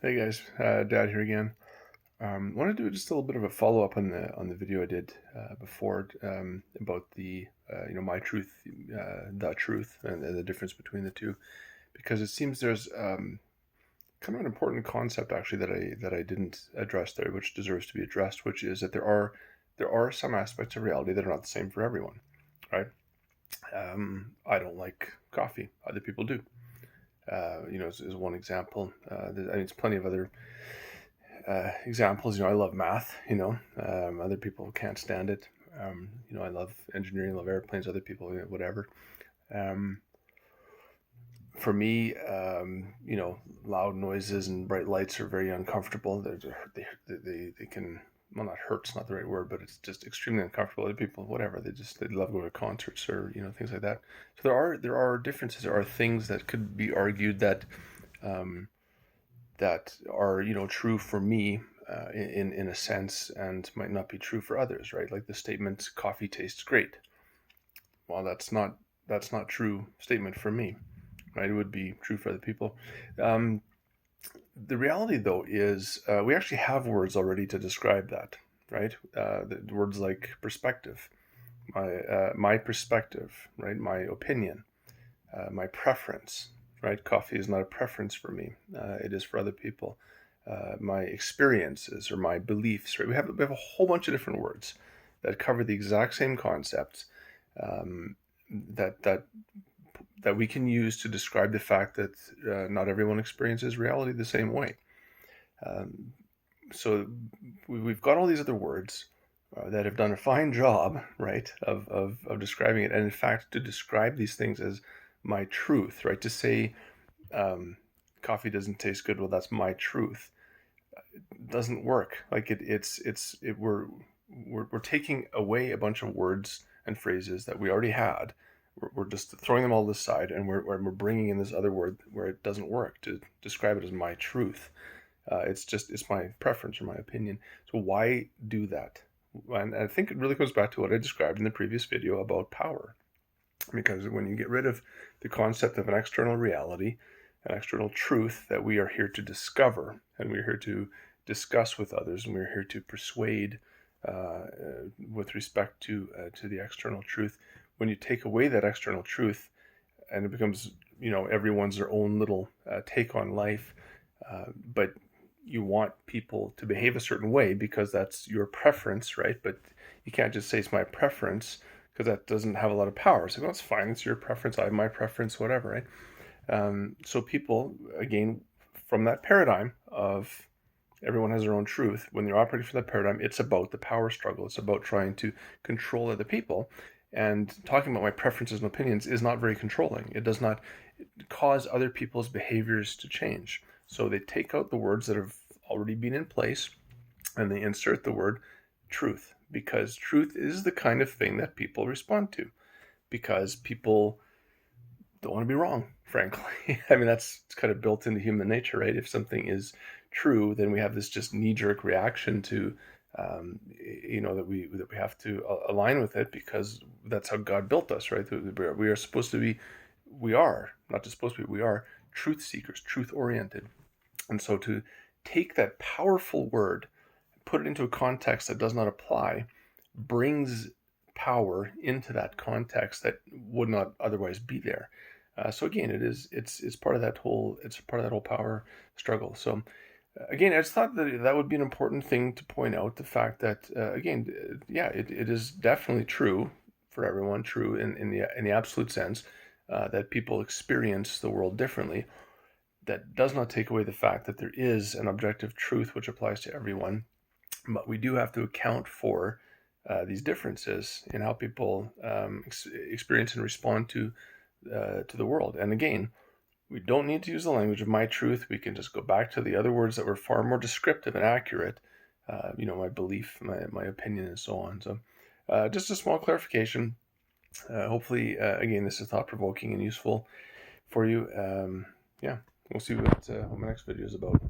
Hey guys, Dad here again. Want to do just a little bit of a follow up on the video I did before about the my truth, the truth, and the difference between the two, because it seems there's kind of an important concept actually that I didn't address there, which deserves to be addressed, which is that there are some aspects of reality that are not the same for everyone, right? I don't like coffee; other people do. Is one example. It's plenty of other examples. I love math. Other people can't stand it. I love engineering, love airplanes. Other people, whatever. Um, for me, loud noises and bright lights are very uncomfortable. They can, well, not hurt's not the right word, but it's just extremely uncomfortable. Other people, whatever, they love going to concerts or things like that. So there are differences. There are things that could be argued um, that are true for me in a sense and might not be true for others, right? Like the statement "coffee tastes great." Well, that's not true statement for me, right? It would be true for other people. Um, the reality though is we actually have words already to describe that, right? The words like perspective, my perspective, right? My opinion, my preference, right? Coffee is not a preference for me. It is for other people. My experiences or my beliefs, right? We have a whole bunch of different words that cover the exact same concepts um, that we can use to describe the fact that not everyone experiences reality the same way. Um, so we've got all these other words that have done a fine job, right, of describing it. And in fact, to describe these things as my truth, right, to say um, coffee doesn't taste good, well, that's my truth, doesn't work. Like we're taking away a bunch of words and phrases that we already had. We're just throwing them all aside, and we're bringing in this other word where it doesn't work to describe it as my truth. It's my preference or my opinion. So why do that? And I think it really goes back to what I described in the previous video about power. Because when you get rid of the concept of an external reality, an external truth that we are here to discover, and we're here to discuss with others, and we're here to persuade with respect to the external truth. When you take away that external truth, and it becomes everyone's their own little take on life, but you want people to behave a certain way because that's your preference, right? But you can't just say it's my preference because that doesn't have a lot of power. So that's fine. It's your preference. I have my preference, whatever, right? So people, again, from that paradigm of everyone has their own truth, when they're operating from that paradigm, it's about the power struggle. It's about trying to control other people. And talking about my preferences and opinions is not very controlling. It does not cause other people's behaviors to change. So they take out the words that have already been in place and they insert the word truth, because truth is the kind of thing that people respond to, because people don't want to be wrong, frankly. I mean, that's kind of built into human nature, right? If something is true, then we have this just knee-jerk reaction to that we have to align with it, because that's how God built us, right? We are supposed to be, we are not just supposed to be, we are truth seekers, truth oriented. And so to take that powerful word, put it into a context that does not apply, brings power into that context that would not otherwise be there. So again, it's part of that whole power struggle. So again, I just thought that would be an important thing to point out, the fact that again, yeah, it is definitely true for everyone, true in the absolute sense, that people experience the world differently. That does not take away the fact that there is an objective truth which applies to everyone, but we do have to account for these differences in how people experience and respond to the world. And again, we don't need to use the language of my truth. We can just go back to the other words that were far more descriptive and accurate. My belief, my opinion, and so on. So, just a small clarification. Hopefully, again, this is thought provoking and useful for you. Yeah, we'll see what my next video is about.